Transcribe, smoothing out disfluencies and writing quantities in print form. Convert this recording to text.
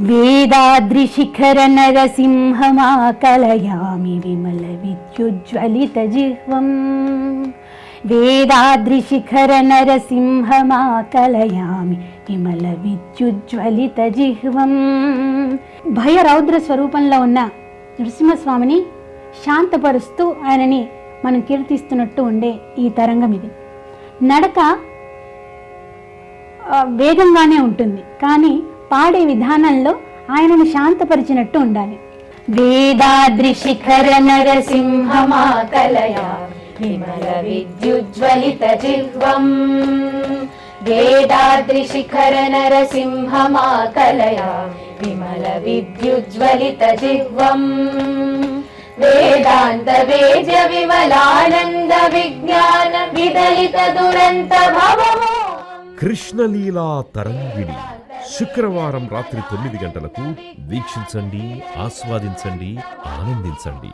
వేదాద్రిశిఖర నరసింహమాకలయామి విమల విద్యుజ్వలిత జిహ్వం. వేదాద్రిశిఖర నరసింహమాకలయామి విమల విద్యుజ్వలిత జిహ్వం. భయ రౌద్ర స్వరూపంలో ఉన్న నరసింహస్వామిని శాంతపరుస్తూ ఆయనని మనం కీర్తిస్తున్నట్టు ఉండే ఈ తరంగం ఇది. నడక వేగంగానే ఉంటుంది, కానీ పాడే విధానంలో ఆయనను శాంతపరిచినట్టు ఉండాలి. వేదాద్రిశిఖర నరసింహమాకలయామి విమల విద్యుజ్వలిత జిహ్వం. వేదాద్రిశిఖర నరసింహమాకలయామి విమల విద్యుజ్వలిత జిహ్వం. వేదాంత వేద్య విమలానంద విజ్ఞాన విదలిత దురంత భవమో. కృష్ణలీలా తరంగిణి శుక్రవారం రాత్రి 9 గంటలకు వీక్షించండి, ఆస్వాదించండి, ఆనందించండి.